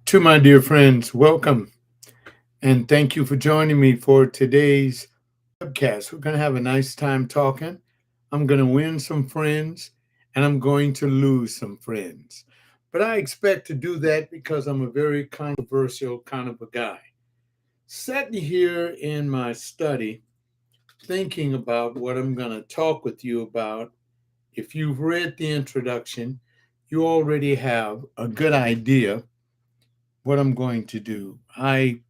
To my dear friends, welcome and thank you for joining me for today's webcast. We're going to have a nice time talking. I'm going to win some friends and I'm going to lose some friends. But I expect to do that because I'm a very controversial kind of a guy. Sitting here in my study, thinking about what I'm going to talk with you about, if you've read the introduction, you already have a good idea what I'm going to do. I'm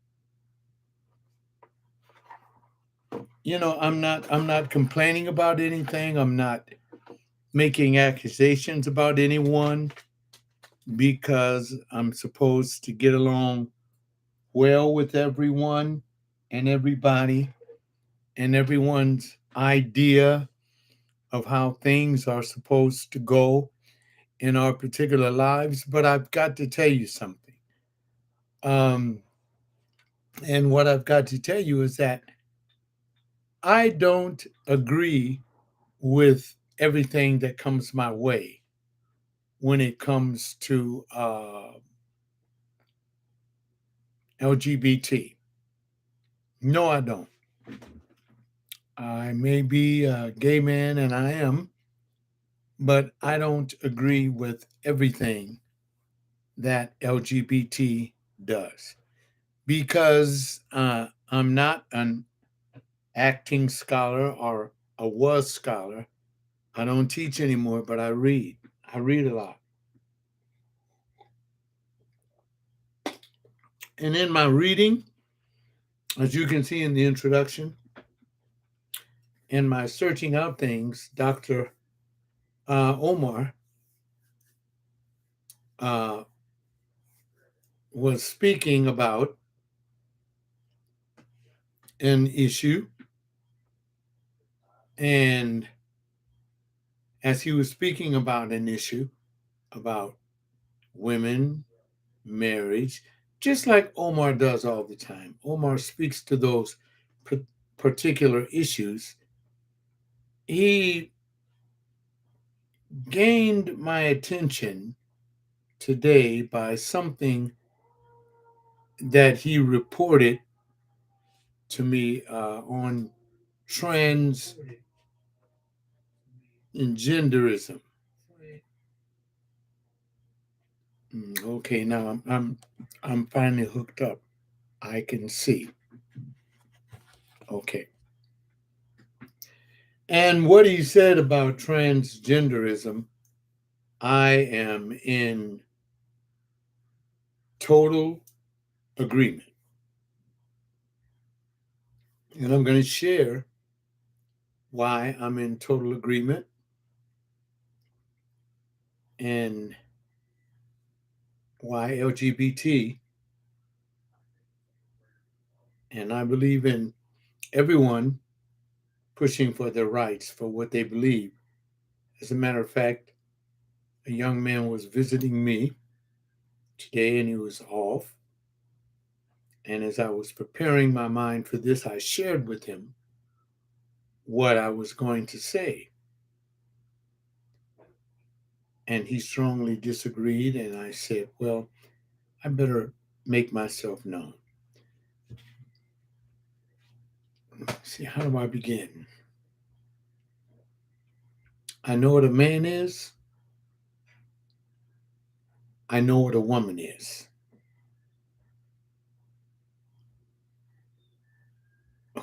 not complaining about anything. I'm not making accusations about anyone because I'm supposed to get along well with everyone and everybody and everyone's idea of how things are supposed to go in our particular lives. But I've got to tell you something. Um, and what I've got to tell you is that I don't agree with everything that comes my way when it comes to LGBT. No, I don't. I may be a gay man, and I am, but I don't agree with everything that LGBT does because I'm not an acting scholar or a was scholar. I don't teach anymore, but I read. I read a lot. And in my reading, as you can see in the introduction, in my searching out things, Dr. Omar uh, was speaking about an issue. And as he was speaking about an issue about women, marriage, just like Omar does all the time, Omar speaks to those particular issues. He gained my attention today by something that he reported to me on trans and genderism. Okay, now I'm finally hooked up. I can see. Okay. And what he said about transgenderism, I am in total agreement. And I'm going to share why I'm in total agreement and why LGBT. And I believe in everyone pushing for their rights, for what they believe. As a matter of fact, a young man was visiting me today and he was off. And as I was preparing my mind for this, I shared with him what I was going to say. And he strongly disagreed. And I said, well, I better make myself known. See, how do I begin? I know what a man is. I know what a woman is.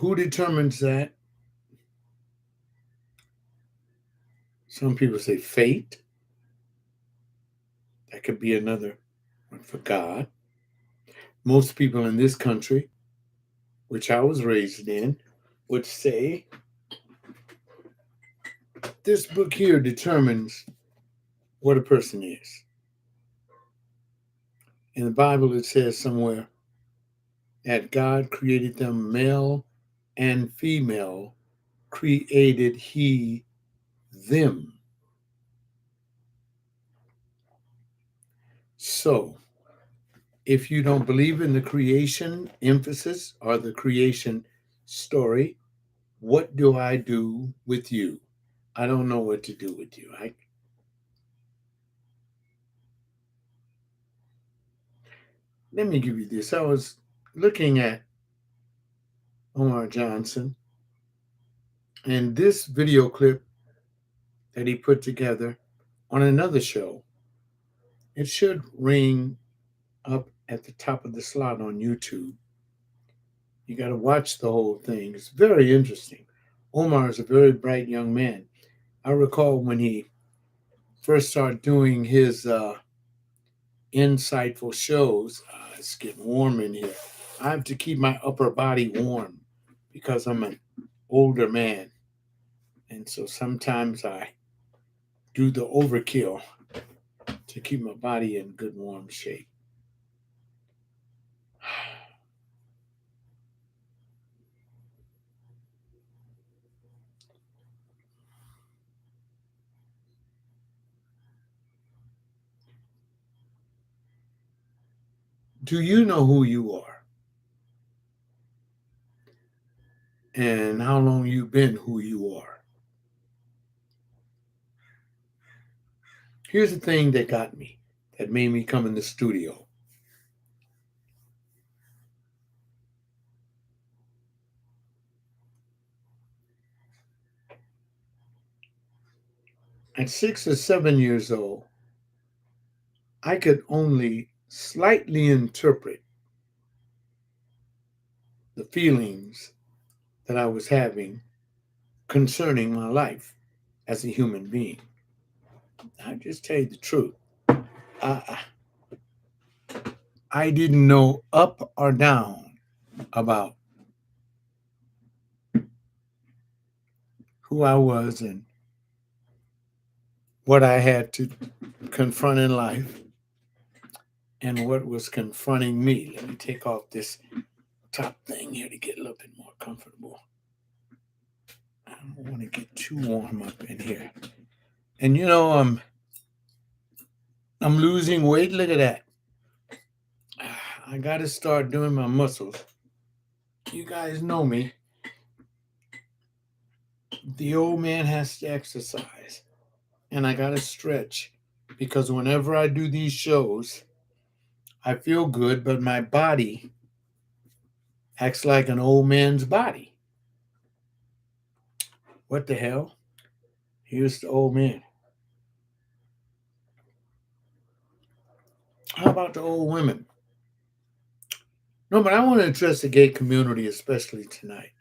Who determines that? Some people say fate. That could be another one for God. Most people in this country, which I was raised in, would say this book here determines what a person is. In the Bible, it says somewhere that God created them male and female, created He them. So, if you don't believe in the creation emphasis or the creation story, what do I do with you? I don't know what to do with you. let me give you this. I was looking at Umar Johnson, and this video clip that he put together on another show, it should ring up at the top of the slot on YouTube. You got to watch the whole thing. It's very interesting. Omar is a very bright young man. I recall when he first started doing his insightful shows. It's getting warm in here. I have to keep my upper body warm because I'm an older man. And so sometimes I do the overkill to keep my body in good warm shape. Do you know who you are and how long you've been who you are? Here's the thing that got me, that made me come in the studio. At 6 or 7 years old, I could only slightly interpret the feelings that I was having concerning my life as a human being. I just tell you the truth. I, I didn't know up or down about who I was and what I had to confront in life and what was confronting me. Let me take off this top thing here to get a little bit more comfortable. I don't want to get too warm up in here. And I'm losing weight. Look at that. I got to start doing my muscles. You guys know me. The old man has to exercise, and I got to stretch because whenever I do these shows, I feel good, but my body acts like an old man's body. What the hell? Here's the old man. How about the old women? No, but I want to address the gay community, especially tonight.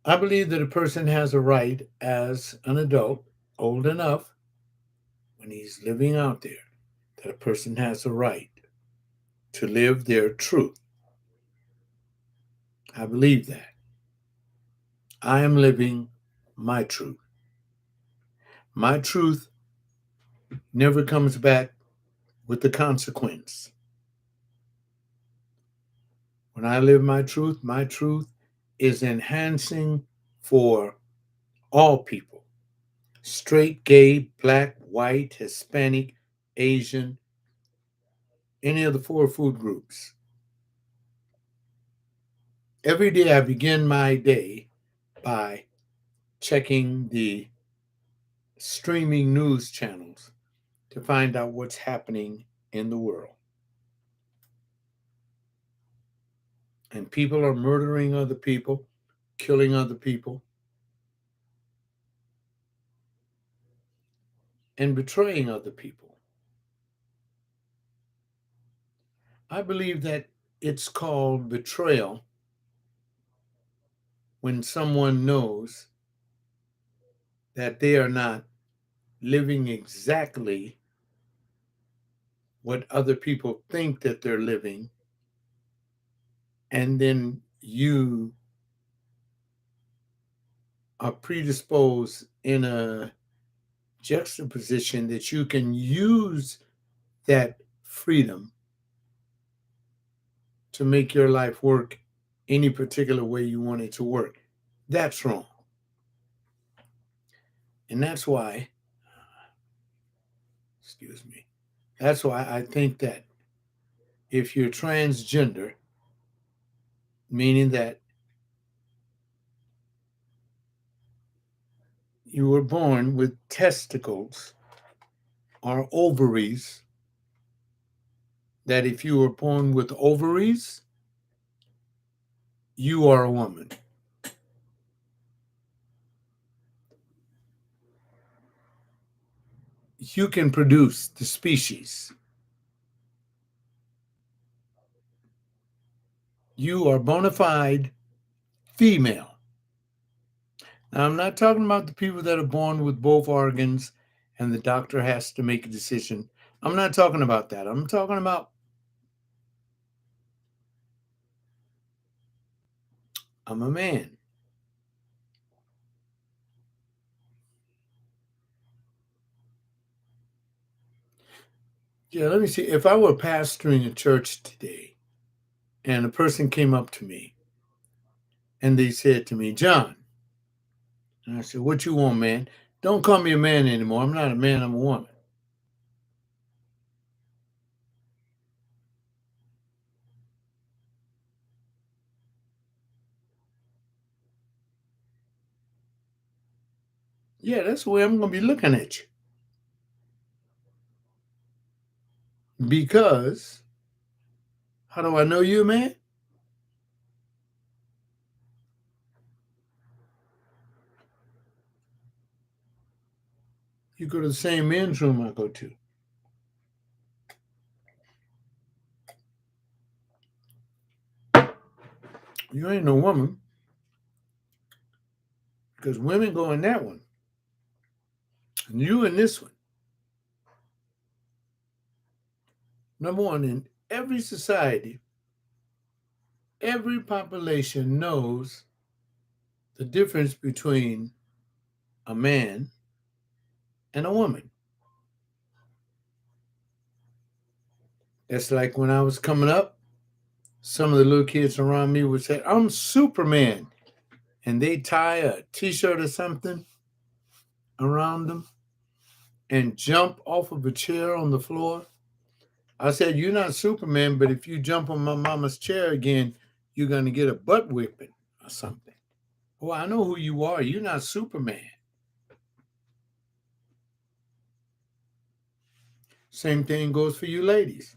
I believe that a person has a right as an adult, old enough, when he's living out there, that a person has a right to live their truth. I believe that. I am living my truth. My truth never comes back with the consequence. When I live my truth is enhancing for all people, straight, gay, black, white, Hispanic, Asian, any of the four food groups. Every day I begin my day by checking the streaming news channels to find out what's happening in the world. And people are murdering other people, killing other people, and betraying other people. I believe that it's called betrayal when someone knows that they are not living exactly what other people think that they're living, and then you are predisposed in a juxtaposition that you can use that freedom to make your life work any particular way you want it to work. That's wrong. And that's why, excuse me, that's why I think that if you're transgender, meaning that you were born with testicles or ovaries that if you were born with ovaries, you are a woman. You can produce the species. You are bona fide female. Now, I'm not talking about the people that are born with both organs and the doctor has to make a decision. I'm not talking about that. I'm talking about I'm a man. Yeah, let me see. If I were pastoring a church today and a person came up to me and they said to me, John, and I said, what you want, man? Don't call me a man anymore. I'm not a man, I'm a woman. Yeah, that's the way I'm going to be looking at you. Because how do I know you, man? You go to the same men's room I go to. You ain't no woman because women go in that one. And you in this one. Number one, in every society, every population knows the difference between a man and a woman. It's like when I was coming up, some of the little kids around me would say, I'm Superman. And they tie a t shirt or something around them and jump off of a chair on the floor. I said, you're not Superman, but if you jump on my mama's chair again, you're going to get a butt whipping or something. Well, I know who you are. You're not Superman. Same thing goes for you ladies.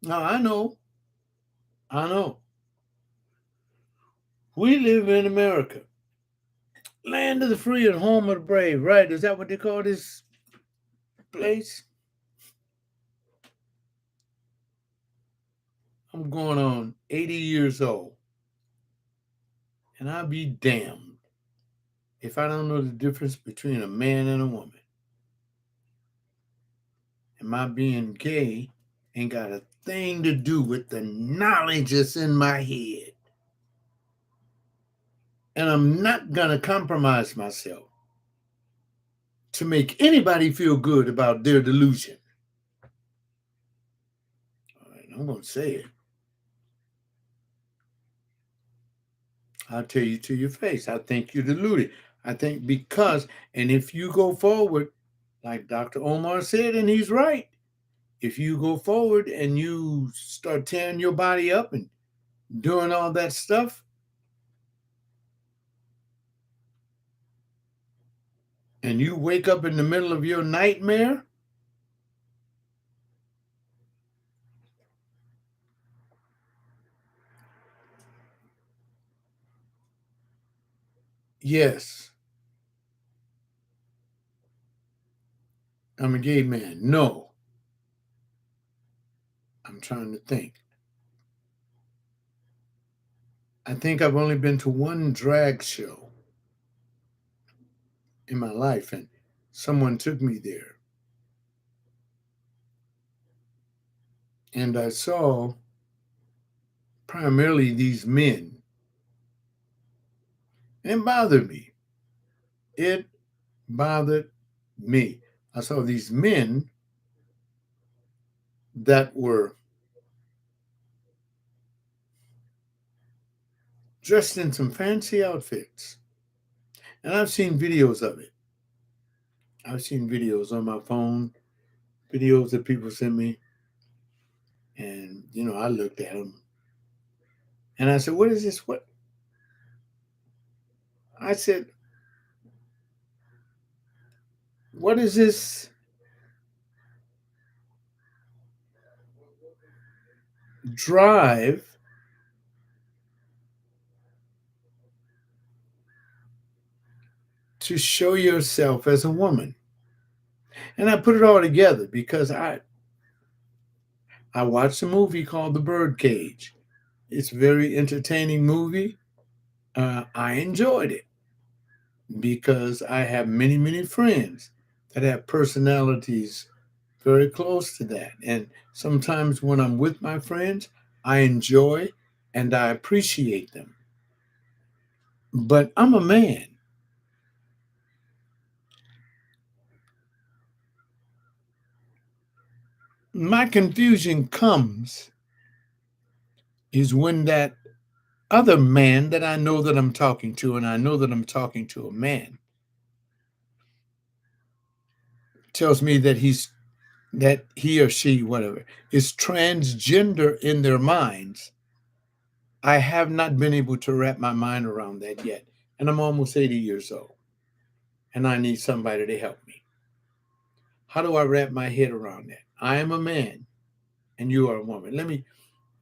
Now, I know. We live in America, land of the free and home of the brave, right? Is that what they call this place? I'm going on 80 years old, and I'll be damned if I don't know the difference between a man and a woman. And my being gay ain't got a thing to do with the knowledge that's in my head. And I'm not going to compromise myself to make anybody feel good about their delusion. All right, I'm going to say it. I'll tell you to your face. I think you're deluded. I think because, and if you go forward, like Dr. Omar said, and he's right, if you go forward and you start tearing your body up and doing all that stuff, and you wake up in the middle of your nightmare, yes, I'm a gay man. No, I'm trying to think. I think I've only been to one drag show in my life, and someone took me there. And I saw primarily these men. And it bothered me. It bothered me. I saw these men that were dressed in some fancy outfits. And I've seen videos of it. I've seen videos on my phone, videos that people send me. And, I looked at them and I said, what is this? I said, what is this drive to show yourself as a woman. And I put it all together because I watched a movie called The Birdcage. It's a very entertaining movie. I enjoyed it because I have many, many friends that have personalities very close to that. And sometimes when I'm with my friends, I enjoy and I appreciate them. But I'm a man. My confusion comes is when that other man that I know that I'm talking to, and I know that I'm talking to a man, tells me that he or she, whatever, is transgender in their minds. I have not been able to wrap my mind around that yet. And I'm almost 80 years old. And I need somebody to help me. How do I wrap my head around that? I am a man and you are a woman. Let me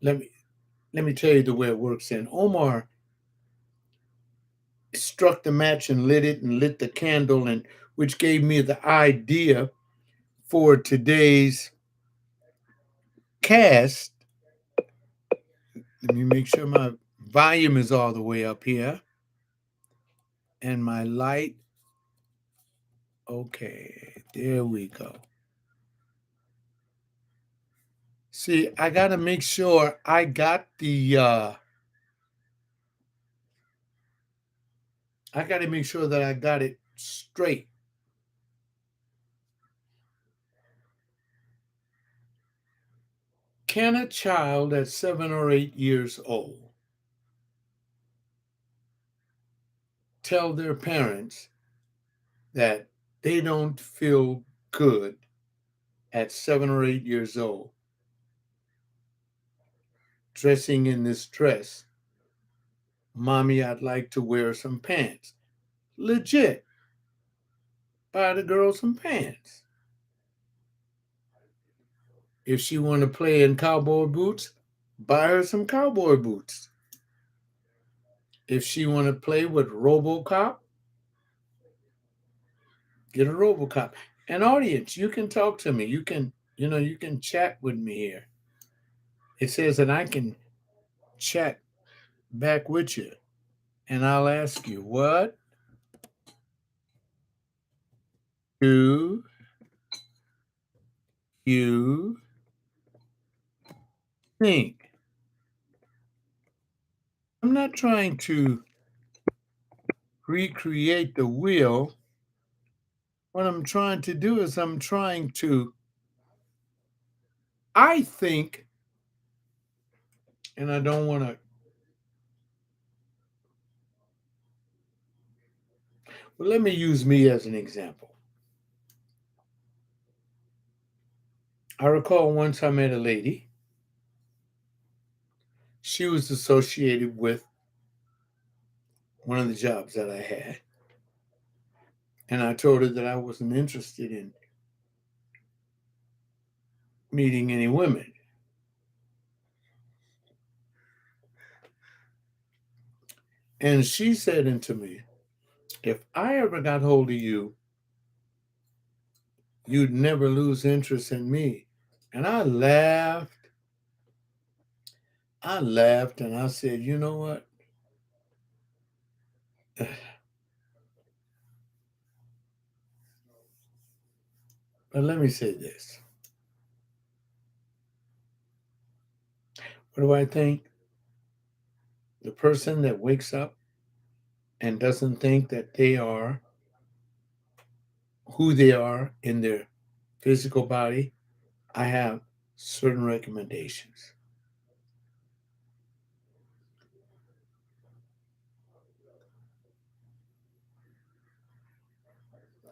let me tell you the way it works. And Omar struck the match and lit it and lit the candle, and which gave me the idea for today's cast. Let me make sure my volume is all the way up here and my light. Okay, there we go. See, I got to make sure I got to make sure that I got it straight. Can a child at 7 or 8 years old tell their parents that they don't feel good at 7 or 8 years old dressing in this dress? Mommy, I'd like to wear some pants. Legit. Buy the girl some pants. If she want to play in cowboy boots, buy her some cowboy boots. If she want to play with RoboCop, get a RoboCop. An audience, you can talk to me. You can chat with me here. It says that I can chat back with you. And I'll ask you, what do you think? I'm not trying to recreate the wheel. What I'm trying to do is I think, and I don't want to, well, let me use me as an example. I recall once I met a lady. She was associated with one of the jobs that I had. And I told her that I wasn't interested in meeting any women. And she said to me, if I ever got hold of you, you'd never lose interest in me. And I laughed. I laughed and I said, you know what? But let me say this. What do I think? The person that wakes up and doesn't think that they are who they are in their physical body, I have certain recommendations.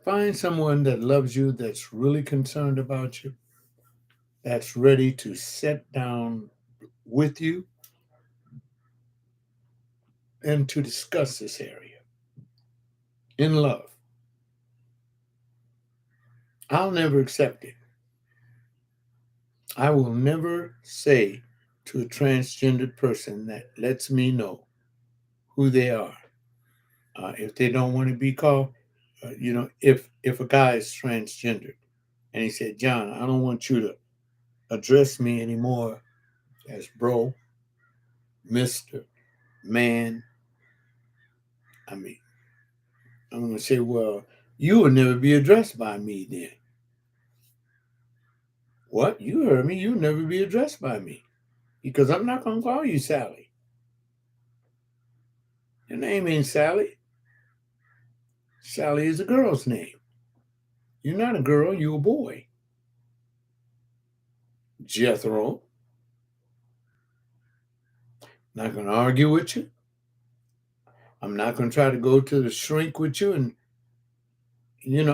Find someone that loves you, that's really concerned about you, that's ready to sit down with you and to discuss this area in love. I'll never accept it. I will never say to a transgendered person that lets me know who they are. If they don't want to be called, if a guy is transgendered and he said, John, I don't want you to address me anymore as bro, Mr., man. I mean, I'm going to say, well, you will never be addressed by me then. What? You heard me. You'll never be addressed by me because I'm not going to call you Sally. Your name ain't Sally. Sally is a girl's name. You're not a girl, you're a boy. Jethro. Not going to argue with you. I'm not going to try to go to the shrink with you. And,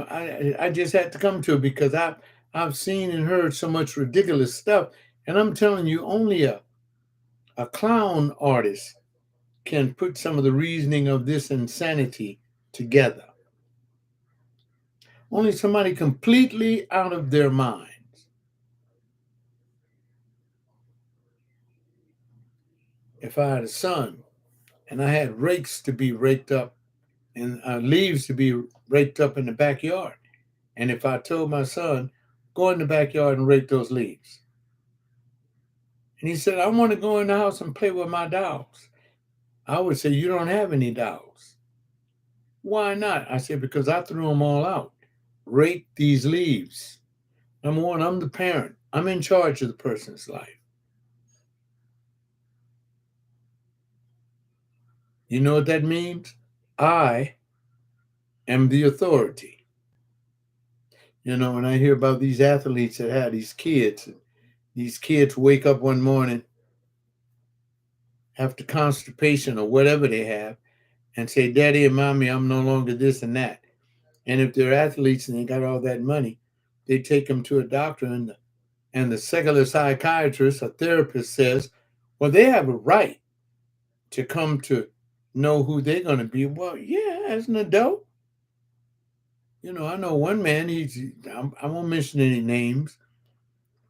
I just had to come to it because I've seen and heard so much ridiculous stuff. And I'm telling you, only a clown artist can put some of the reasoning of this insanity together. Only somebody completely out of their minds. If I had a son and I had rakes to be raked up and leaves to be raked up in the backyard, and if I told my son, go in the backyard and rake those leaves, and he said, I want to go in the house and play with my dolls, I would say, you don't have any dolls. Why not? I said, because I threw them all out. Rake these leaves. Number one, I'm the parent. I'm in charge of the person's life. You know what that means? I am the authority. When I hear about these athletes that have these kids wake up one morning after constipation or whatever they have and say, Daddy and Mommy, I'm no longer this and that. And if they're athletes and they got all that money, they take them to a doctor and the secular psychiatrist, a therapist says, well, they have a right to come to know who they're going to be. Well, yeah, as an adult. I know one man, I won't mention any names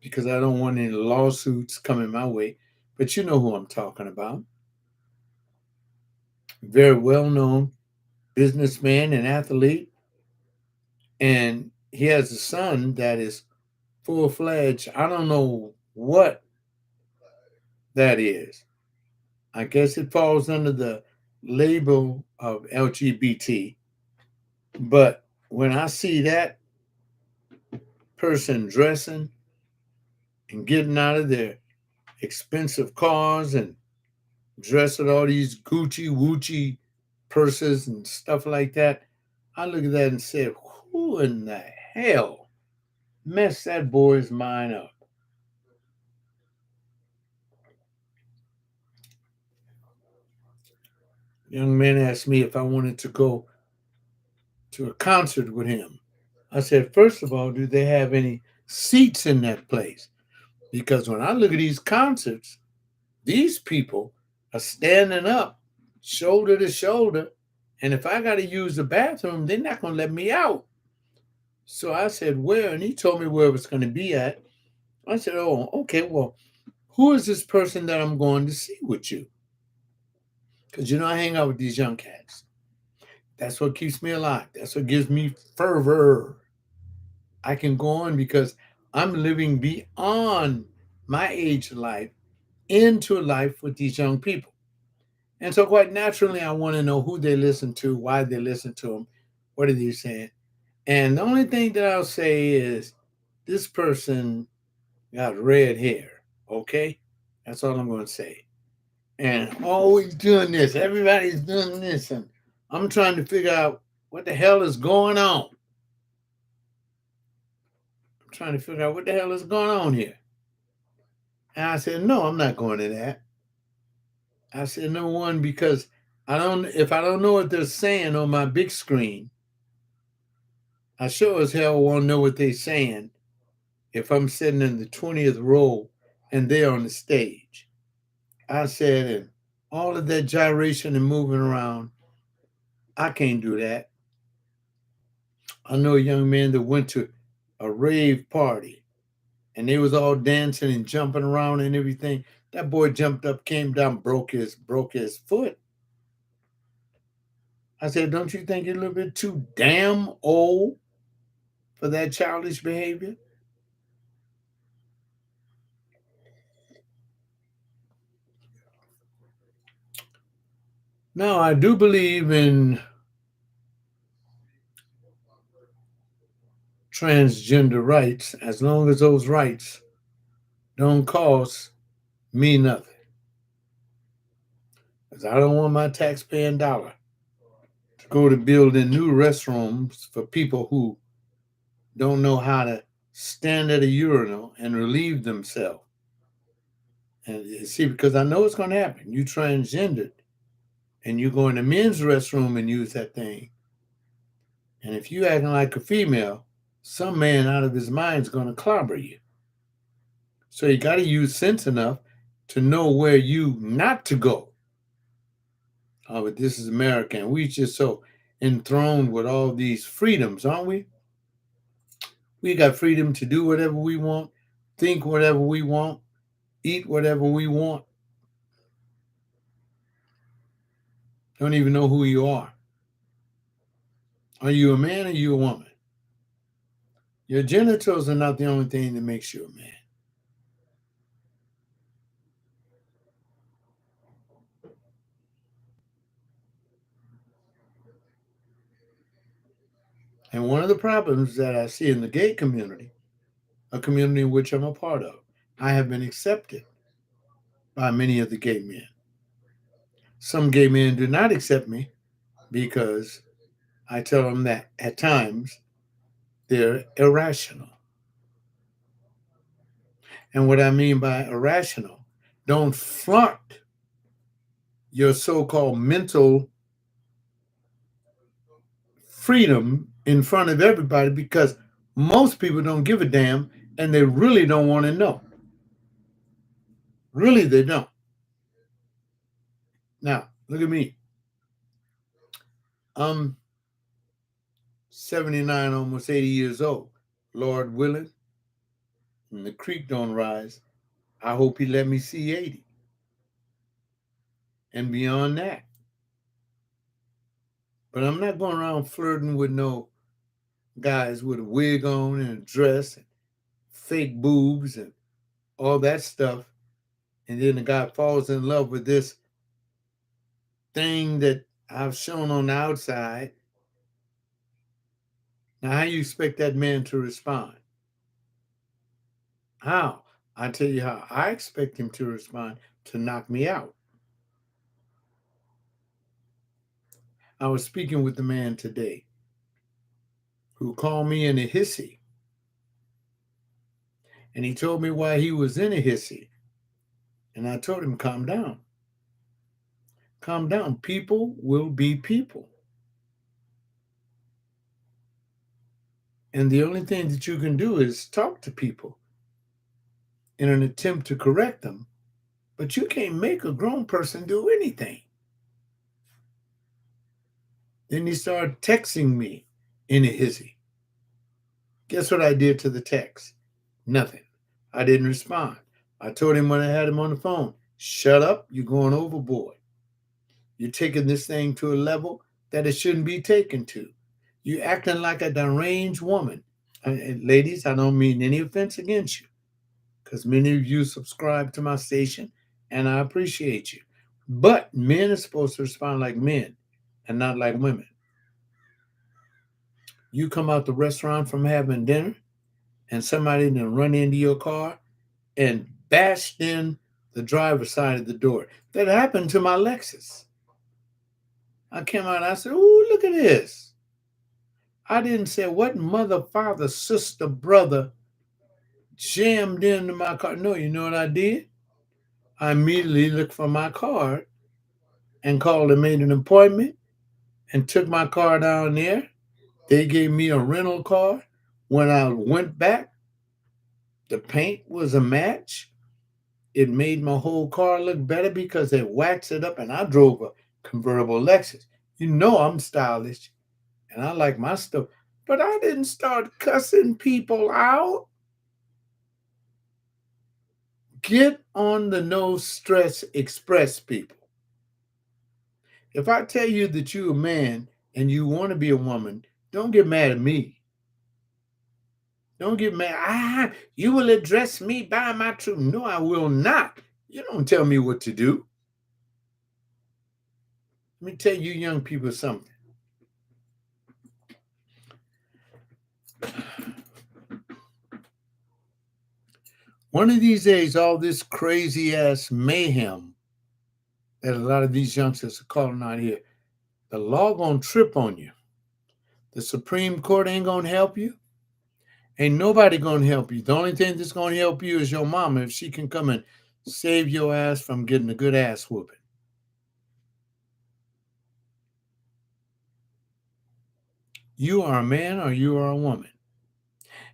because I don't want any lawsuits coming my way, but you know who I'm talking about. Very well known businessman and athlete. And he has a son that is full fledged. I don't know what that is. I guess it falls under the label of LGBT. But when I see that person dressing and getting out of their expensive cars and dress with all these Gucci Woochie purses and stuff like that, I look at that and say, who in the hell messed that boy's mind up? Young man asked me if I wanted to go to a concert with him. I said, first of all, do they have any seats in that place? Because when I look at these concerts, these people are standing up shoulder to shoulder. And if I got to use the bathroom, they're not going to let me out. So I said, where? And he told me where it was going to be at. I said, oh, okay, well, who is this person that I'm going to see with you? Because, I hang out with these young cats. That's what keeps me alive. That's what gives me fervor. I can go on because I'm living beyond my age life into life with these young people. And so, quite naturally, I want to know who they listen to, why they listen to them, what are they saying. And the only thing that I'll say is this person got red hair. Okay? That's all I'm going to say. And always doing this. Everybody's doing this. And I'm trying to figure out what the hell is going on. I'm trying to figure out what the hell is going on here. And I said, no, I'm not going to that. I said, number one, because if I don't know what they're saying on my big screen, I sure as hell won't know what they're saying if I'm sitting in the 20th row and they're on the stage. I said, and all of that gyration and moving around, I can't do that. I know a young man that went to a rave party and they was all dancing and jumping around and everything. That boy jumped up, came down, broke his foot. I said, don't you think you're a little bit too damn old for that childish behavior? Now, I do believe in transgender rights as long as those rights don't cost me nothing. Because I don't want my taxpaying dollar to go to building new restrooms for people who don't know how to stand at a urinal and relieve themselves. And see, because I know it's going to happen. You transgendered and you go in the men's restroom and use that thing. And if you acting like a female, some man out of his mind is going to clobber you. So you got to use sense enough to know where you not to go. Oh, but this is America, and we just so enthroned with all these freedoms, aren't we? We got freedom to do whatever we want, think whatever we want, eat whatever we want. Don't even know who you are. Are you a man or are you a woman? Your genitals are not the only thing that makes you a man. And one of the problems that I see in the gay community, a community in which I'm a part of, I have been accepted by many of the gay men. Some gay men do not accept me because I tell them that at times they're irrational. And what I mean by irrational, don't flaunt your so called mental freedom in front of everybody because most people don't give a damn and they really don't want to know. Really, they don't. Now, look at me. I'm 79, almost 80 years old. Lord willing, and the creek don't rise. I hope he let me see 80 and beyond that. But I'm not going around flirting with no guys with a wig on and a dress and fake boobs and all that stuff. And then the guy falls in love with this thing that I've shown on the outside. Now, how you expect that man to respond? How? I tell you how I expect him to respond: to knock me out. I was speaking with the man today who called me in a hissy. And he told me why he was in a hissy. And I told him, calm down. Calm down. People will be people. And the only thing that you can do is talk to people in an attempt to correct them. But you can't make a grown person do anything. Then he started texting me in a hissy. Guess what I did to the text? Nothing. I didn't respond. I told him when I had him on the phone, shut up, you're going overboard. You're taking this thing to a level that it shouldn't be taken to. You're acting like a deranged woman. And ladies, I don't mean any offense against you, because many of you subscribe to my station, and I appreciate you. But men are supposed to respond like men and not like women. You come out the restaurant from having dinner, and somebody then run into your car and bashed in the driver's side of the door. That happened to my Lexus. I came out and I said, "Ooh, look at this." I didn't say what mother, father, sister, brother jammed into my car. No, you know what I did? I immediately looked for my card and called and made an appointment and took my car down there. They gave me a rental car. When I went back, the paint was a match. It made my whole car look better because they waxed it up, and I drove a convertible Lexus. You know I'm stylish and I like my stuff, but I didn't start cussing people out. Get on the no stress express, people. If I tell you that you're a man and you want to be a woman, don't get mad at me. Don't get mad. You will address me by my truth. No, I will not. You don't tell me what to do. Let me tell you young people something. One of these days, all this crazy ass mayhem that a lot of these youngsters are calling out here, the law gonna trip on you. The Supreme Court ain't gonna help you. Ain't nobody gonna help you. The only thing that's gonna help you is your mama if she can come and save your ass from getting a good ass whooping. You are a man or you are a woman.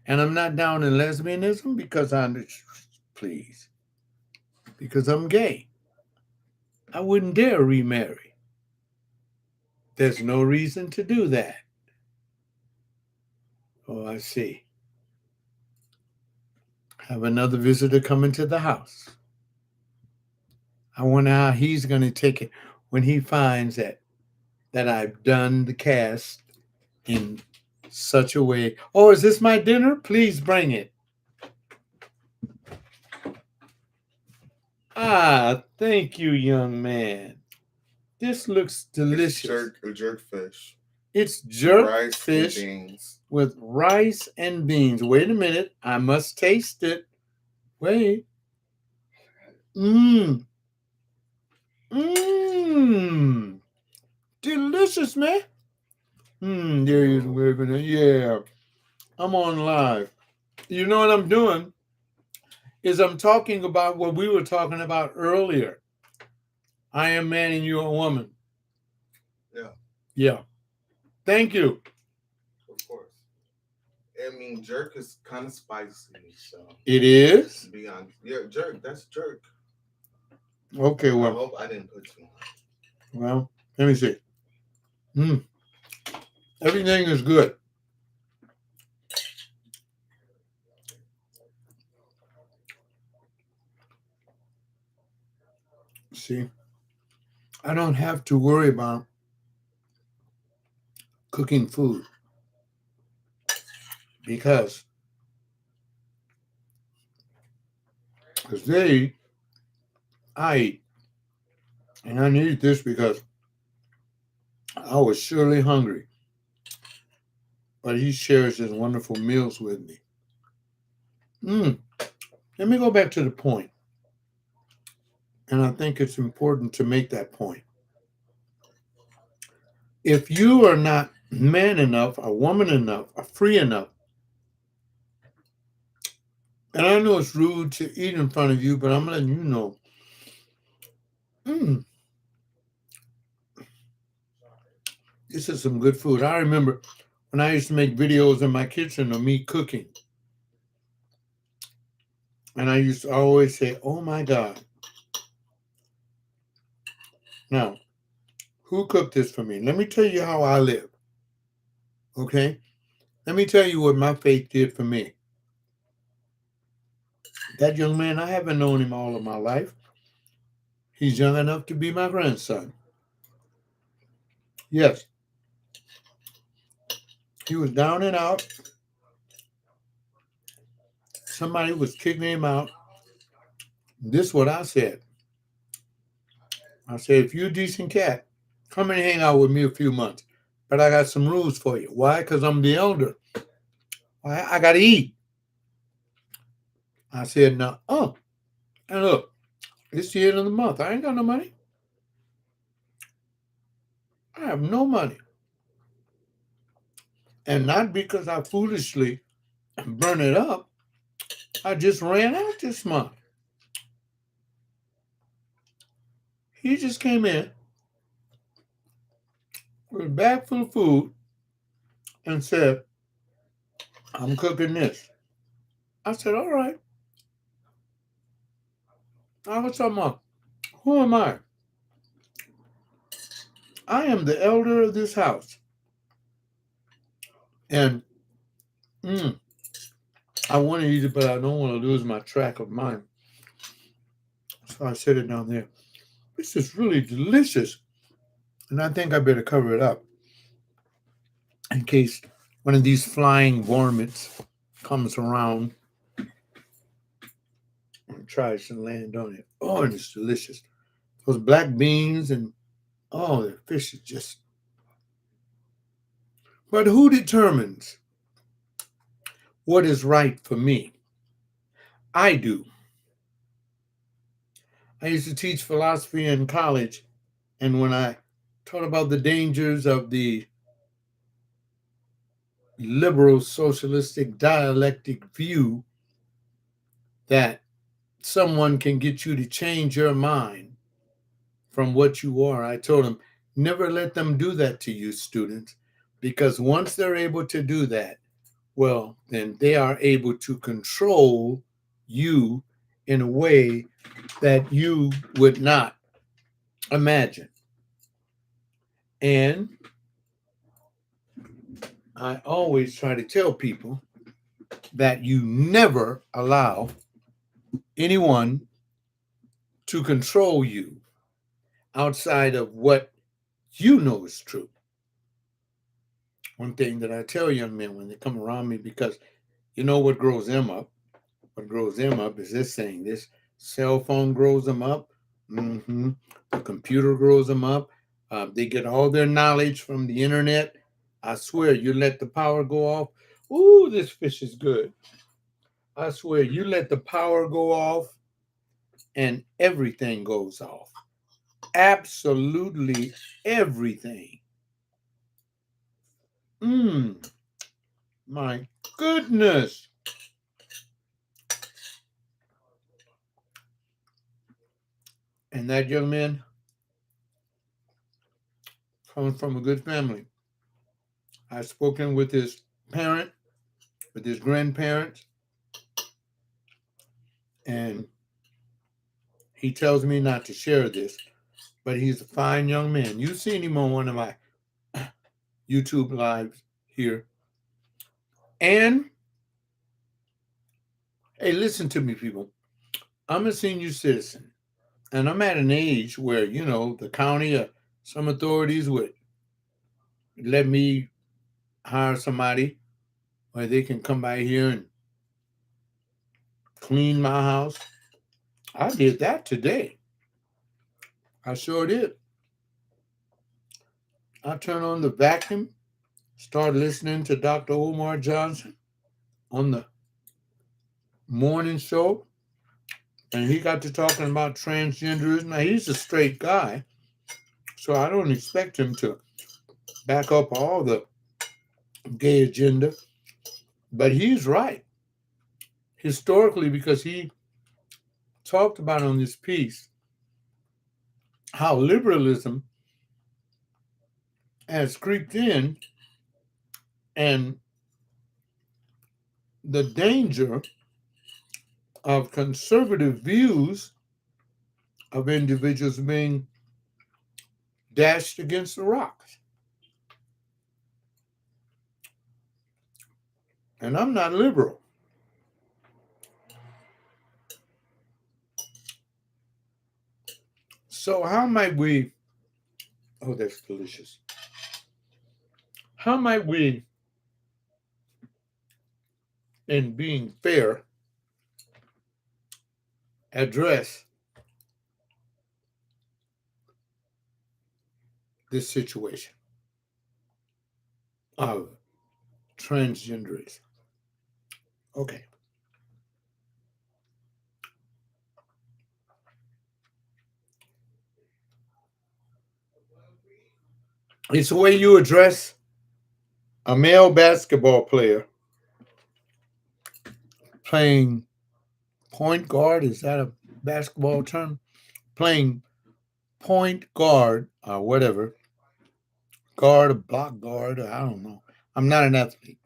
And I'm not down in lesbianism because please, because I'm gay. I wouldn't dare remarry. There's no reason to do that. Oh, I see. Have another visitor come into the house. I wonder how he's going to take it when he finds that I've done the cast in such a way. Oh, is this my dinner? Please bring it. Ah, thank you, young man. This looks delicious. It's jerk fish. It's jerk rice fish and beans. With rice and beans. Wait a minute. I must taste it. Wait. Mmm. Mmm. Delicious, man. There he is waving it. Yeah. I'm on live. You know what I'm doing? Is I'm talking about what we were talking about earlier. I am man and you're a woman. Yeah. Yeah. Thank you. Of course. I mean, jerk is kind of spicy, so. It is? To be honest. Yeah, jerk. That's jerk. Okay, well. I hope I didn't put too much. Well, let me see. Everything is good. See, I don't have to worry about cooking food because they eat, I eat. And I need this because I was surely hungry. But he shares his wonderful meals with me. Let me go back to the point. And I think it's important to make that point. If you are not man enough, or woman enough, or free enough, and I know it's rude to eat in front of you, but I'm letting you know. This is some good food. I remember when I used to make videos in my kitchen of me cooking. And I used to always say, oh my God. Now, who cooked this for me? Let me tell you how I live. Okay? Let me tell you what my faith did for me. That young man, I haven't known him all of my life. He's young enough to be my grandson. Yes. He was down and out. Somebody was kicking him out. This is what I said. I said, if you're a decent cat, come and hang out with me a few months. But I got some rules for you. Why? Because I'm the elder. Why? I got to eat. I said, no. Oh, and look, it's the end of the month. I ain't got no money. I have no money. And not because I foolishly burn it up. I just ran out this month. He just came in with a bag full of food and said, I'm cooking this. I said, all right. I was talking about, who am I? I am the elder of this house. And I want to eat it, but I don't want to lose my track of mind. So I set it down there. This is really delicious. And I think I better cover it up in case one of these flying varmints comes around and tries to land on it. Oh, and it's delicious. Those black beans and oh, the fish is just. But who determines what is right for me? I do. I used to teach philosophy in college, and when I taught about the dangers of the liberal socialistic dialectic view that someone can get you to change your mind from what you are, I told them, never let them do that to you, students, because once they're able to do that, well, then they are able to control you in a way that you would not imagine. And I always try to tell people that you never allow anyone to control you outside of what you know is true. One thing that I tell young men when they come around me, because you know what grows them up? What grows them up is this thing. This cell phone grows them up. The computer grows them up. They get all their knowledge from the internet. I swear, you let the power go off. Ooh, this fish is good. I swear, you let the power go off and everything goes off. Absolutely everything. My goodness. And that young man comes from a good family. I've spoken with his parent, with his grandparents, and he tells me not to share this, but he's a fine young man. You've seen him on one of my YouTube lives here. And hey, listen to me, people. I'm a senior citizen, and I'm at an age where, the county or some authorities would let me hire somebody where they can come by here and clean my house. I did that today. I sure did. I turned on the vacuum, started listening to Dr. Umar Johnson on the morning show, and he got to talking about transgenderism. Now, he's a straight guy, so I don't expect him to back up all the gay agenda, but he's right historically, because he talked about on this piece how liberalism has creeped in and the danger of conservative views of individuals being dashed against the rocks. And I'm not liberal. So how might we, oh, that's delicious. How might we, in being fair, address this situation of transgenderism? Okay. It's the way you address a male basketball player playing point guard. Is that a basketball term? Playing point guard or whatever, guard or block guard, or I don't know. I'm not an athlete.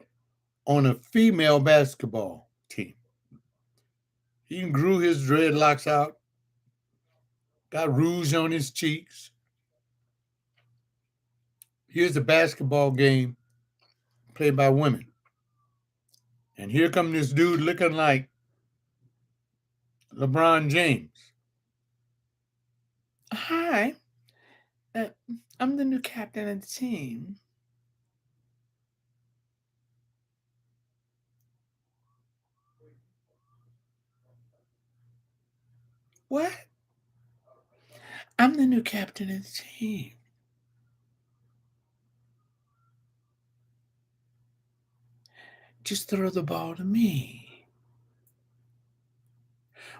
On a female basketball team. He grew his dreadlocks out, got rouge on his cheeks. Here's a basketball game played by women. And here come this dude looking like LeBron James. Hi, uh, I'm the new captain of the team. What? I'm the new captain of the team. Just throw the ball to me.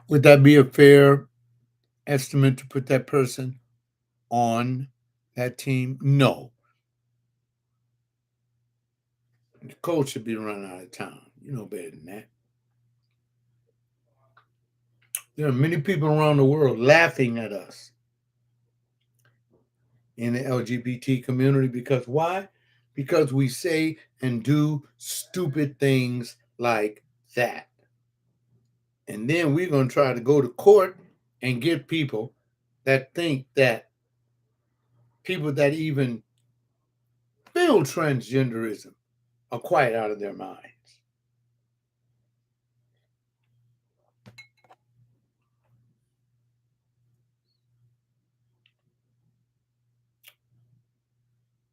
Would that be a fair estimate to put that person on that team? No. The coach should be run out of town. You know better than that. There are many people around the world laughing at us in the LGBT community because why? Because we say and do stupid things like that. And then we're going to try to go to court and get people that think that people that even feel transgenderism are quite out of their minds.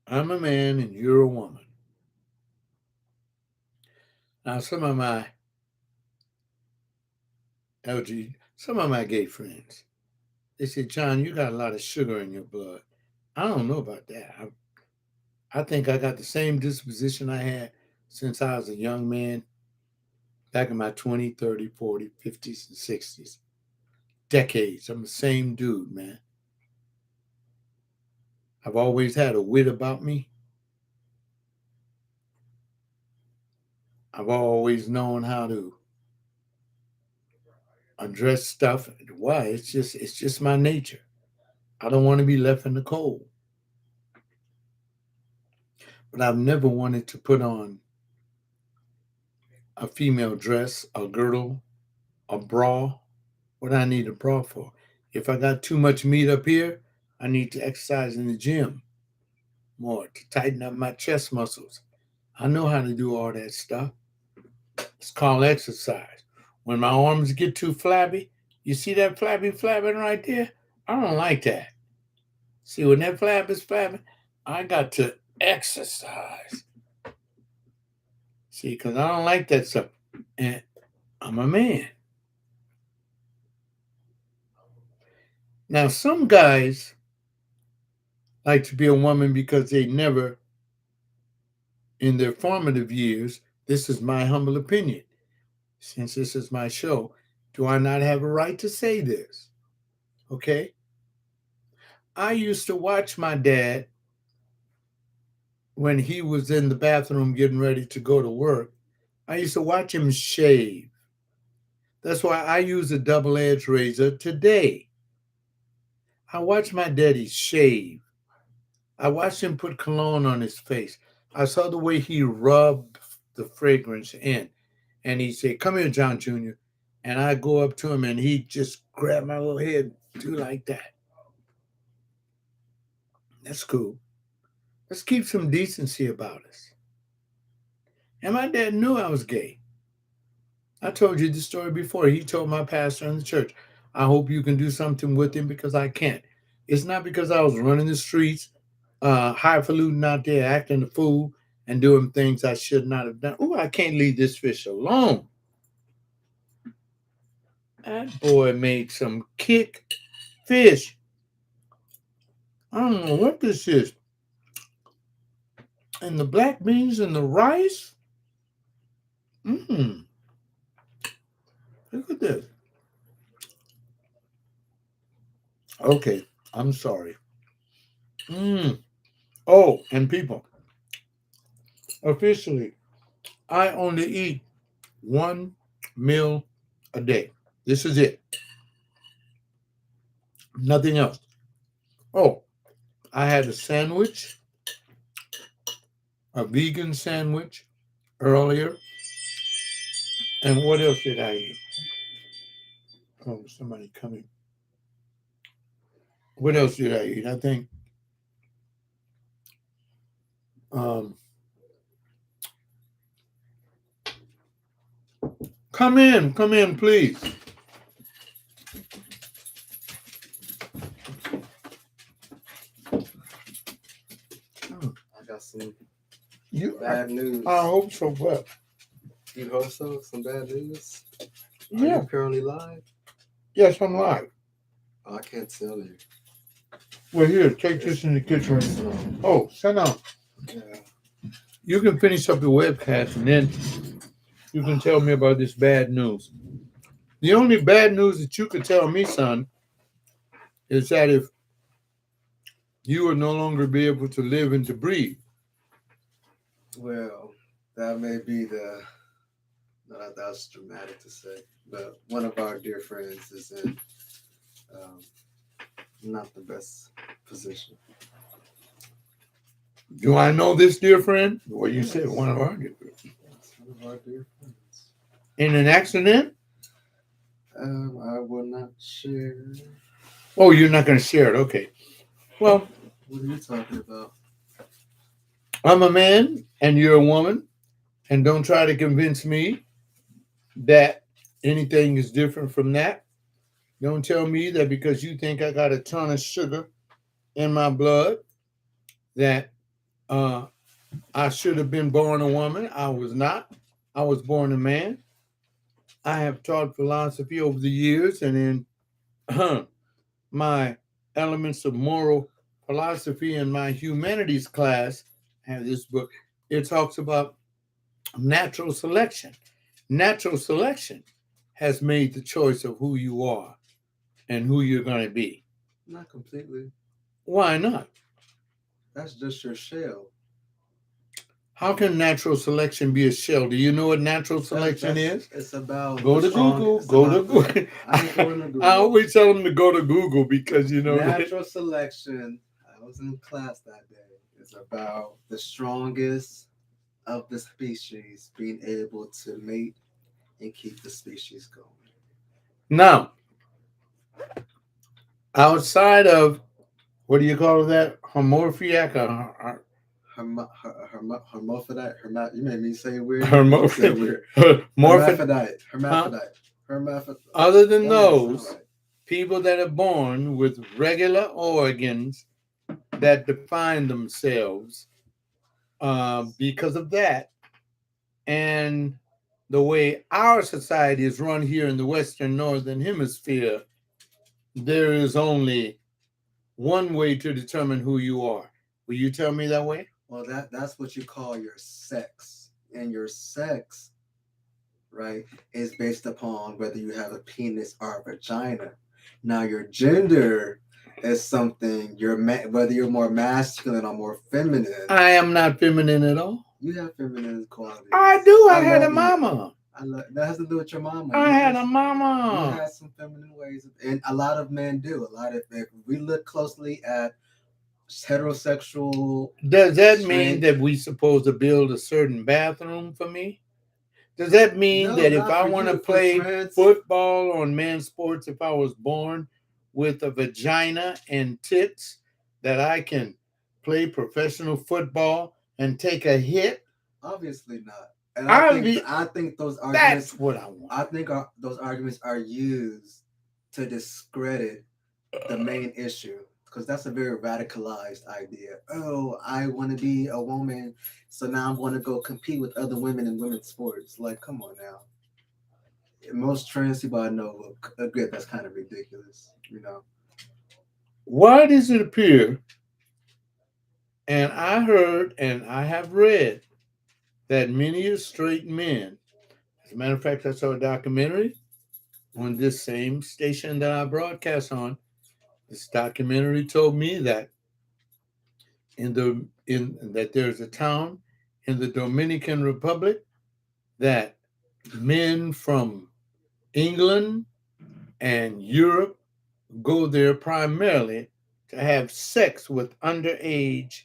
I'm a man and you're a woman. Now, some of my gay friends, they say, John, you got a lot of sugar in your blood. I don't know about that. I think I got the same disposition I had since I was a young man back in my 20, 30, 40, 50s, and 60s. Decades. I'm the same dude, man. I've always had a wit about me. I've always known how to address stuff. Why? It's just my nature. I don't want to be left in the cold. But I've never wanted to put on a female dress, a girdle, a bra. What I need a bra for? If I got too much meat up here, I need to exercise in the gym more to tighten up my chest muscles. I know how to do all that stuff. It's called exercise. When my arms get too flabby, you see that flabbing right there? I don't like that. See, when that flab is flabbing, I got to exercise. See, because I don't like that stuff. And I'm a man. Now, some guys like to be a woman because they never, in their formative years, this is my humble opinion. Since this is my show, do I not have a right to say this? Okay? I used to watch my dad when he was in the bathroom getting ready to go to work. I used to watch him shave. That's why I use a double edged razor today. I watched my daddy shave. I watched him put cologne on his face. I saw the way he rubbed the fragrance in. And he said, Come here, John Jr. And I go up to him and he just grabbed my little head, do like that. That's cool. Let's keep some decency about us. And my dad knew I was gay. I told you this story before. He told my pastor in the church, I hope you can do something with him because I can't. It's not because I was running the streets, highfalutin out there, acting a fool and doing things I should not have done. Oh, I can't leave this fish alone. That boy made some kick fish. I don't know what this is. And the black beans and the rice. Mmm. Look at this. Okay, I'm sorry. Mmm. Oh, and people, officially, I only eat one meal a day. This is it. Nothing else. Oh, I had a sandwich, a vegan sandwich earlier. And what else did I eat? Oh, somebody coming. What else did I eat? I think um, come in, please. Bad news. I hope so, but You hope so? Some bad news? Are yeah, you currently live? yes, I'm live. Oh, I can't tell you. Well, here, take this in the kitchen. Oh, sit down. Yeah. You can finish up the webcast and then you can tell me about this bad news. The only bad news that you could tell me, son, is that if you will no longer be able to live and to breathe. Well, that may be the. No, that's dramatic to say. But one of our dear friends is in um, not the best position. Do I know this dear friend? Well, you said Yes. one of our dear friends. Yes, one of our dear friends. In an accident? I will not share. Oh, you're not going to share it. Okay. Well, What are you talking about? I'm a man and you're a woman, and don't try to convince me that anything is different from that. Don't tell me that because you think I got a ton of sugar in my blood that uh, I should have been born a woman. I was not. I was born a man. I have taught philosophy over the years, and in my elements of moral philosophy in my humanities class, I have this book. It talks about natural selection. Natural selection has made the choice of who you are and who you're going to be. Not completely. Why not? That's just your shell. How can natural selection be a shell? Do you know what natural selection is? It's about Go the to strong. Google. It's Go to about Google. I ain't going to Google. I always tell them to go to Google because you know Natural selection. I was in class that day. It's about the strongest of the species being able to mate and keep the species going. now outside of what do you call that? Homorphiac or Hermaphrodite. You made me say weird. You said weird. Morphin. Hermaphrodite. Hermaphrodite. Other than That doesn't sound those, right. people that are born with regular organs that define themselves because of that, and the way our society is run here in the Western Northern Hemisphere, there is only one way to determine who you are. Will you tell me that way? Well, that's what you call your sex, and your sex, right, is based upon whether you have a penis or a vagina. Now, your gender is something whether you're more masculine or more feminine. I am not feminine at all. You have feminine qualities. I do. I had a love you. mama. That has to do with your mama. I had a You mama. have some feminine ways, and a lot of men do. If we look closely at heterosexual, Does that mean straight. that we supposed to build a certain bathroom for me? Does that mean No, that if not I for want to you, for play trans. football on men's sports, if I was born with a vagina and tits, that I can play professional football and take a hit? Obviously not. And I think those arguments. That's what I want. I think those arguments are used to discredit the main issue, because that's a very radicalized idea. Oh, I want to be a woman, so now I'm going to go compete with other women in women's sports. Like, come on now. Most trans people I know will agree that's kind of ridiculous. Why does it appear, and I heard and I have read, that many straight men, as a matter of fact, I saw a documentary on this same station that I broadcast on. This documentary told me that in that there's a town in the Dominican Republic that men from England and Europe go there primarily to have sex with underage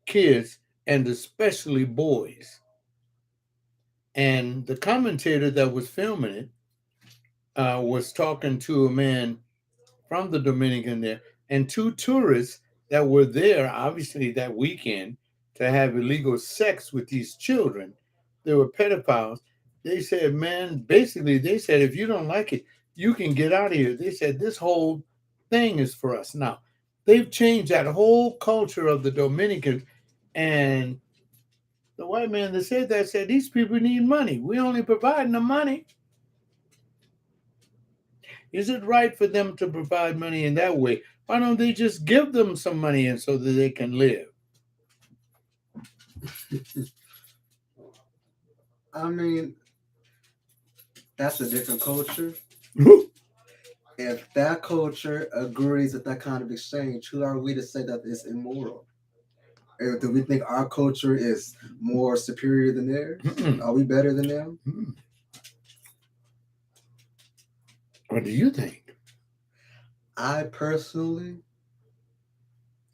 kids and especially boys. And the commentator that was filming it was talking to a man from the Dominican there and two tourists that were there, obviously, that weekend to have illegal sex with these children. They were pedophiles. They said, man, basically, they said, if you don't like it, you can get out of here. They said, this whole thing is for us. Now, they've changed that whole culture of the Dominicans, and The white man that said that said these people need money. We only providing the money. Is it right for them to provide money in that way? Why don't they just give them some money and so that they can live? I mean, that's a different culture. If that culture agrees with that kind of exchange, who are we to say that it's immoral? Or do we think our culture is more superior than theirs? Are we better than them? What do you think? I personally,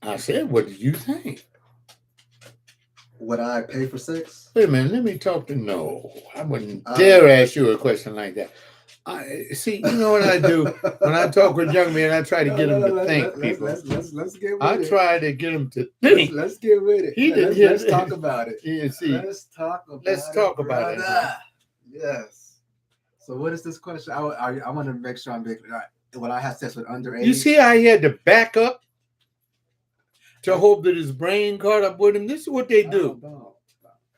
I said, what do you think? would I pay for sex? Wait a minute, let me talk to. No, I wouldn't dare ask you a question like that. I see. You know what I do when I talk with young men? I try to get them to think. People, let's get with I it. try to get them to think. Let's get with it. He didn't Let's hear- talk about it. Yeah, see, Let's talk about about it. brother. Yes. So what is this question? I want to make sure I'm making right. When I have sex with underage, You see how he had to back up to hope that his brain caught up with him. This is what they do. No.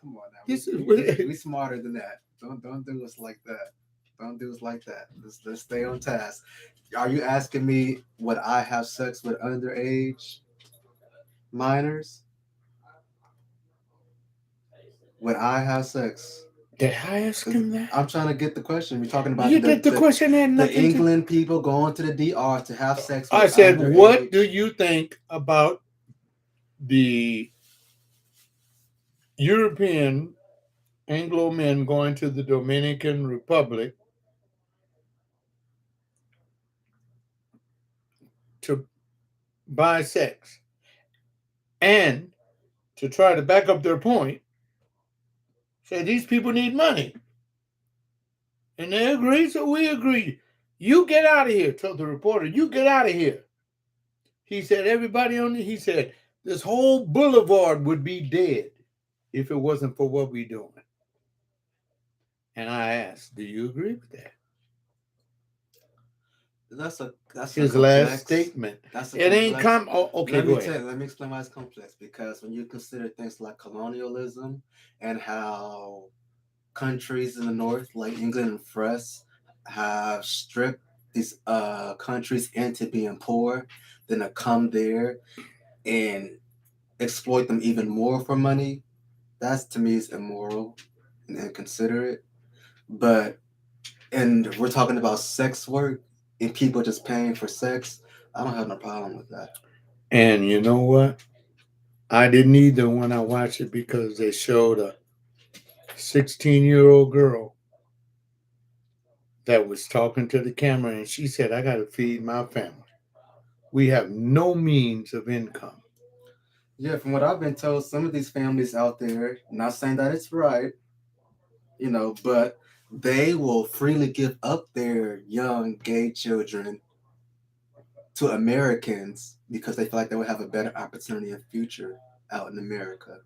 Come on now. This is We smarter than that. Don't do us like that. Don't do us like that. Let's stay on task. Are you asking me would I have sex with underage minors? Would I have sex? Did I ask him that? I'm trying to get the question. We're talking about You get the question had the nothing to. England people going to the DR to have sex with I said, underage. what do you think about the European Anglo men going to the Dominican Republic to buy sex and to try to back up their point, say these people need money. And they agree, so we agree. You get out of here, told the reporter, you get out of here. He said, everybody on it, he said, this whole boulevard would be dead if it wasn't for what we're doing. And I asked, do you agree with that? That's His a last statement. That's It ain't okay, go ahead. Let me explain why it's complex. Because when you consider things like colonialism and how countries in the north, like England and France, have stripped these countries into being poor, then to come there and exploit them even more for money, that's to me is immoral and inconsiderate. But and we're talking about sex work and people just paying for sex, I don't have no problem with that. And you know what? I didn't either when I watched it because they showed a 16-year-old girl that was talking to the camera and she said, I got to feed my family. We have no means of income. Yeah, from what I've been told, some of these families out there, not saying that it's right, but they will freely give up their young gay children to Americans because they feel like they will have a better opportunity in future out in America.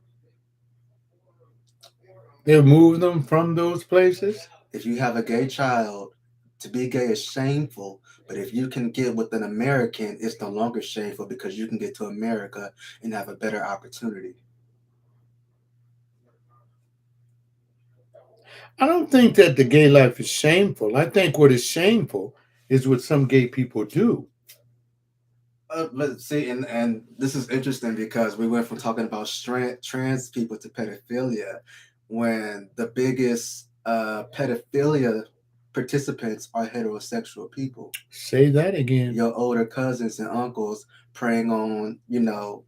They move them from those places. If you have a gay child, to be gay is shameful, but if you can get with an American, it's no longer shameful because you can get to America and have a better opportunity. I don't think that the gay life is shameful. I think what is shameful is what some gay people do. Let's see, and this is interesting because we went from talking about trans people to pedophilia, when the biggest pedophilia participants are heterosexual people. Say that again. Your older cousins and uncles preying on,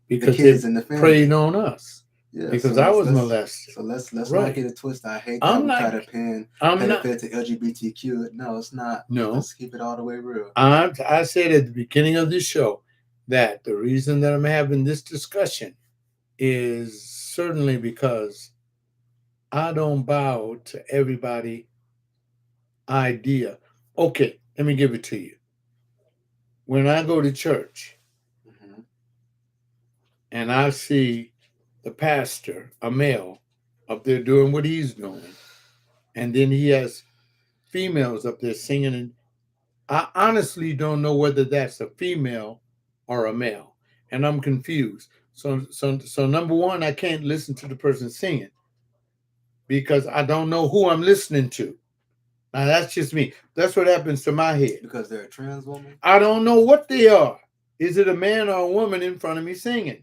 because the kids in the family. Preying on us. Yeah, because so I was let's- molested. So let's Right. not get it twisted. I hate that I'm we not- try to pin I'm not. benefit to LGBTQ. No, it's not. No. Let's keep it all the way real. I said at the beginning of this show that the reason that I'm having this discussion is certainly because I don't bow to everybody idea. Okay, let me give it to you. When I go to church Mhm. and I see the pastor, a male, up there doing what he's doing, and then he has females up there singing, and I honestly don't know whether that's a female or a male, and I'm confused. So number one, I can't listen to the person singing because I don't know who I'm listening to. Now that's just me. That's what happens to my head. Because they're a trans woman. I don't know what they are. Is it a man or a woman in front of me singing?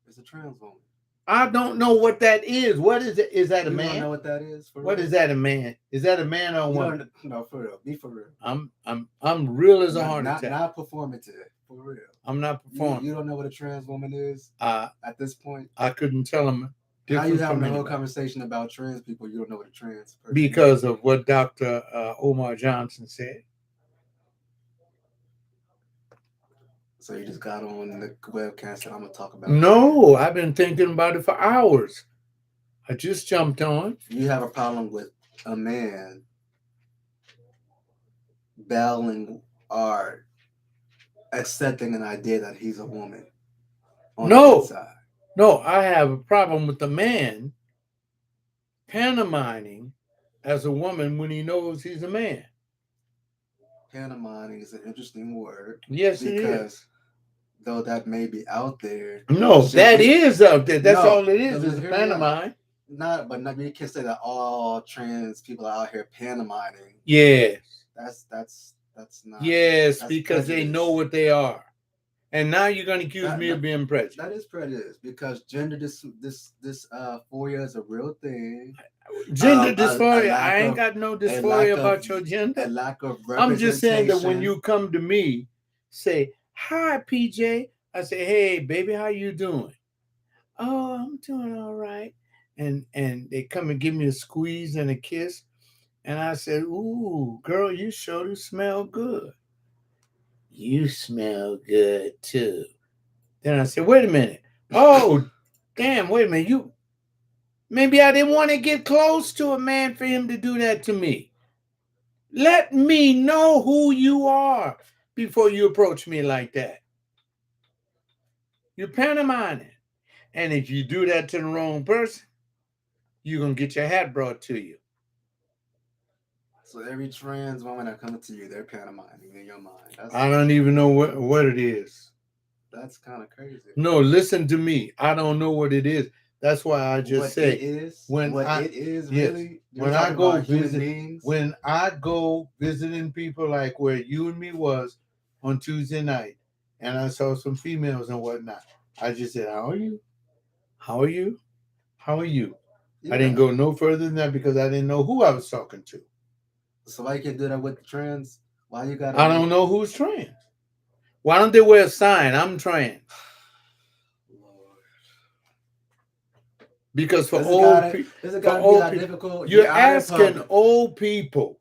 It's a trans woman. I don't know what that is. What is it? Is that a You don't man? know what that is? For What real? is that a man? Is that a man or a You woman? don't, no, for real. Be for real. I'm real as a heart not, attack. not performative. For real. I'm not performing. You don't know what a trans woman is at this point? I couldn't tell them. How you having a whole conversation about trans people? You don't know what a trans person because is. of what Dr. Umar Johnson said. So you just got on the webcast and I'm gonna talk about. No, I've been thinking about it for hours. I just jumped on. You have a problem with a man battling or accepting an idea that he's a woman on the inside. No, I have a problem with the man pantomiming as a woman when he knows he's a man. Pantomiming is an interesting word. Yes, it is. Though that may be out there. No, that is out there. That's all it is a pantomime. But you can't say that all trans people are out here pantomiming. Yes. That's not. Yes, that's because prejudice. they know what they are. And now you're going to accuse me of being prejudiced. That is prejudice because gender dysphoria is a real thing. Gender dysphoria. I ain't got no dysphoria about your gender. A lack of representation. I'm just saying that when you come to me, say, "Hi, PJ." I say, "Hey, baby, how you doing?" "Oh, I'm doing all right." And they come and give me a squeeze and a kiss. And I said, "Ooh, girl, you sure do smell good." "You smell good too." Then I said, "Wait a minute. Oh, damn, wait a minute. Maybe I didn't want to get close to a man for him to do that to me. Let me know who you are before you approach me like that. You're pantomiming. And if you do that to the wrong person, you're going to get your hat brought to you." So every trans woman that comes to you, they're pantomiming in your mind. I don't even know what it is. That's kind of crazy. No, listen to me. I don't know what it is. That's why I just say it is. When I go visiting people like where you and me was on Tuesday night, and I saw some females and whatnot, I just said, "How are you? How are you? How are you?" Yeah. I didn't go no further than that because I didn't know who I was talking to. So why you can't do that with the trans? Why you got? I don't know who's trans. Why don't they wear a sign? "I'm trans." Because for old people, you're asking old people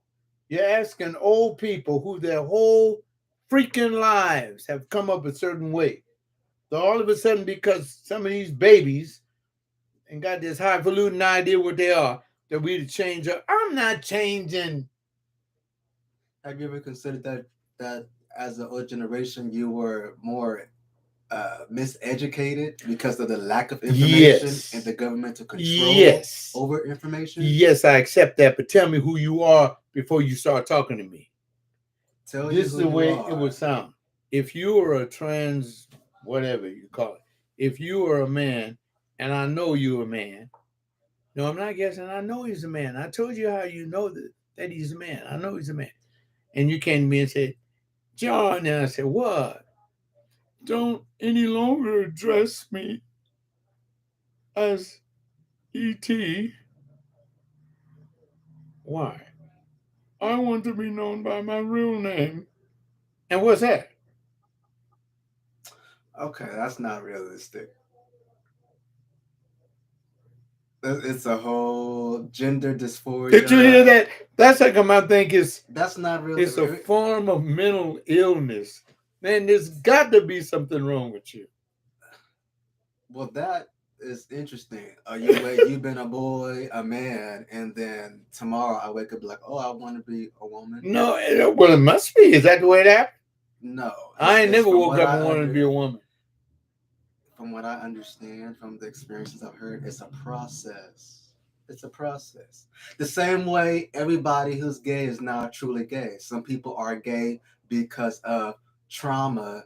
who their whole freaking lives have come up a certain way. So all of a sudden, because some of these babies and got this highfalutin idea what they are, that we to change up. I'm not changing. Have you ever considered that as an old generation you were more miseducated because of the lack of information and the governmental control over information? Yes, I accept that. But tell me who you are before you start talking to me. This is the way it would sound. If you were a trans, whatever you call it, if you were a man, and I know you're a man. No, I'm not guessing. I know he's a man. I told you how you know that he's a man. I know he's a man. And you came to me and said, "John," and I said, "What? Don't any longer address me as E.T. Why? I want to be known by my real name." And what's that? Okay, that's not realistic. It's a whole gender dysphoria. Did you hear that? That's how come I think that's not real. It's a form of mental illness. Man, there's got to be something wrong with you. Well, that is interesting. You've been a boy, a man, and then tomorrow I wake up like, "Oh, I want to be a woman." No, well, it must be. Is that the way it happened? No, I ain't never woke up and wanted to be a woman. From what I understand, from the experiences I've heard, it's a process. It's a process. The same way everybody who's gay is not truly gay. Some people are gay because of trauma.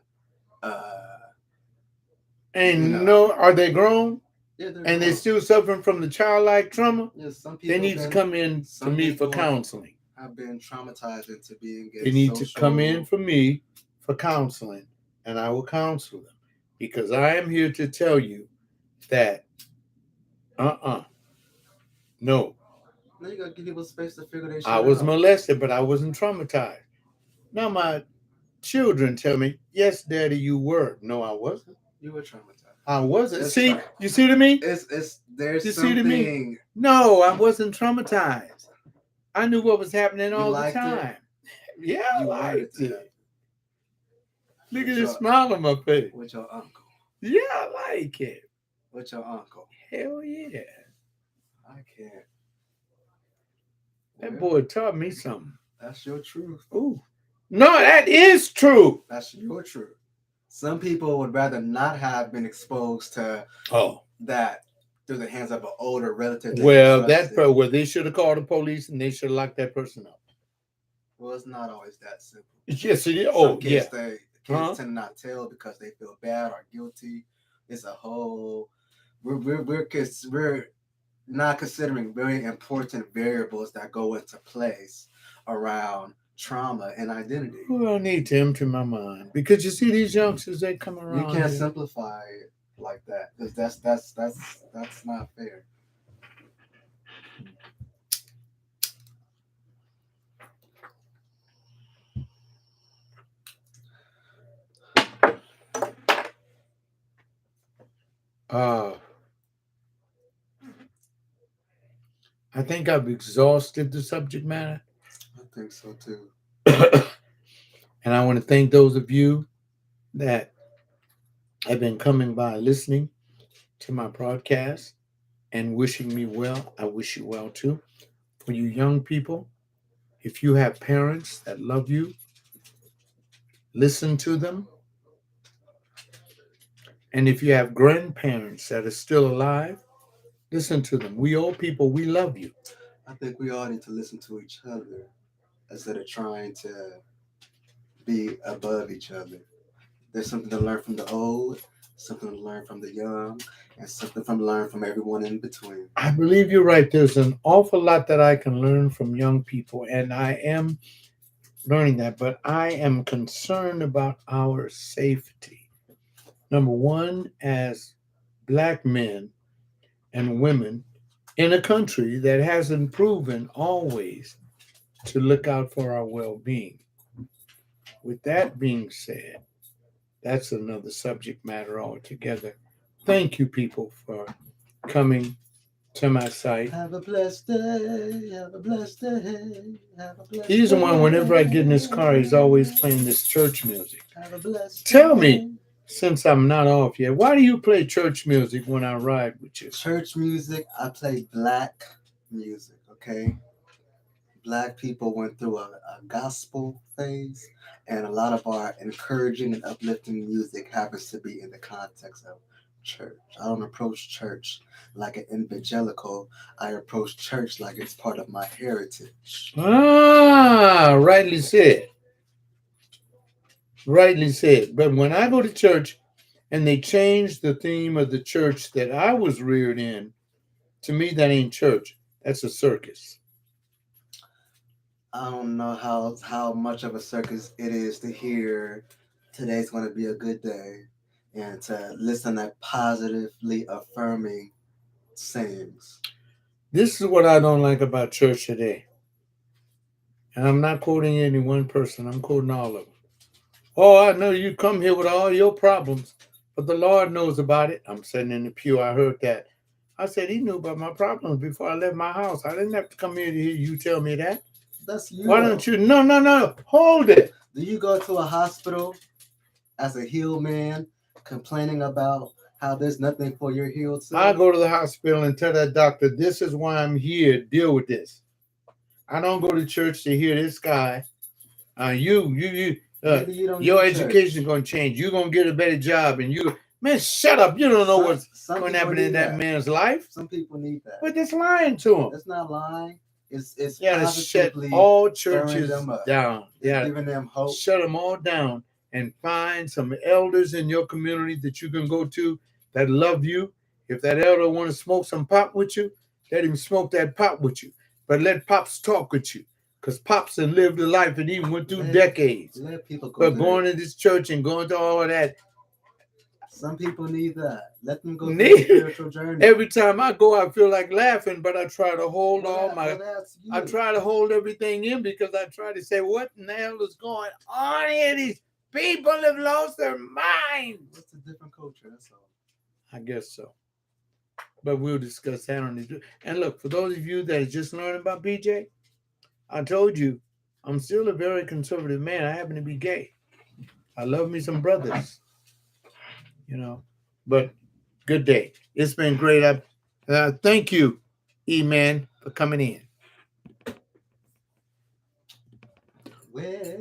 And are they grown? Yeah, they're and they're grown. still suffering from the childlike trauma, Yeah, some they people need to come in to some me for people counseling. have been traumatized into being They a need to come in social. for me for counseling, and I will counsel them because I am here to tell you that no, Now you gotta give people space to figure their I shit was out. molested, but I wasn't traumatized. Now my children tell me, yes, daddy, you were. No, I wasn't. You were traumatized. I wasn't. It's See, you see to me? it's there's You see to me? something No, I wasn't traumatized. I knew what was happening you all the liked it. time. Yeah, I You wanted it liked to happen it. Look at with this your smile on my face. with your uncle. Yeah, I like it. With your uncle. Hell yeah. I can't. That Well, boy taught me something. that's your truth. Ooh. No, that is true. That's your truth. Some people would rather not have been exposed to Oh. that through the hands of an older relative. Well, well, they should have called the police and they should have locked that person up. Well, it's not always that simple. Yes, it is. Some Oh, kids, yeah. kids tend to not tell because they feel bad or guilty. It's a whole. We're not considering very important variables that go into place around trauma and identity. Well, I need to empty my mind because you see these youngsters, they come around. You can't here. simplify it like that because that's not fair. I think I've exhausted the subject matter. I think so too. And I want to thank those of you that have been coming by listening to my broadcast and wishing me well. I wish you well too. For you young people, if you have parents that love you, listen to them. And if you have grandparents that are still alive, listen to them. We old people, we love you. I think we all need to listen to each other instead of trying to be above each other. There's something to learn from the old, something to learn from the young, and something from learn from everyone in between. I believe you're right. There's an awful lot that I can learn from young people, and I am learning that, but I am concerned about our safety. Number one, as black men and women in a country that hasn't proven always to look out for our well being. With that being said, that's another subject matter altogether. Thank you, people, for coming to my site. Have a blessed day. Have a blessed day. Have a blessed He's the day. one, whenever I get in this car, he's always playing this church music. Have a blessed Tell day. me, since I'm not off yet, why do you play church music when I ride with you? Church music, I play black music, okay? Black people went through a gospel phase, and a lot of our encouraging and uplifting music happens to be in the context of church. I don't approach church like an evangelical. I approach church like it's part of my heritage. Ah, rightly said. Rightly said. But when I go to church and they change the theme of the church that I was reared in, to me, that ain't church. That's a circus. I don't know how much of a circus it is to hear today's going to be a good day and to listen to positively affirming sayings. This is what I don't like about church today. And I'm not quoting any one person, I'm quoting all of them. Oh, I know you come here with all your problems, but the Lord knows about it. I'm sitting in the pew. I heard that. I said, He knew about my problems before I left my house. I didn't have to come here to hear you tell me that. That's you. Why don't you? No. Hold it. Do you go to a hospital as a healed man complaining about how there's nothing for your healed self? I go to the hospital and tell that doctor, this is why I'm here. Deal with this. I don't go to church to hear this guy. Your education is going to change. You're going to get a better job. And man, shut up. You don't know what's going to happen in that man's life. Some people need that. But that's lying to him. That's not lying. It's to shut all churches down. Giving them hope. Shut them all down and find some elders in your community that you can go to that love you If that elder want to smoke some pot with you, let him smoke that pot with you. But let pops talk with you. Because pops and lived a life and even went through decades. Let people go. But going to this church and going to all of that, some people need that. Let them go through the spiritual journey. Every time I go, I feel like laughing, but I try to hold I try to hold everything in because I try to say, what in the hell is going on here? These people have lost their minds. It's a different culture, that's all. I guess so. But we'll discuss that on the. And look, for those of you that are just learning about BJ, I told you, I'm still a very conservative man. I happen to be gay. I love me some brothers. You know, but good day. It's been great. Thank you, E-Man, for coming in. Well.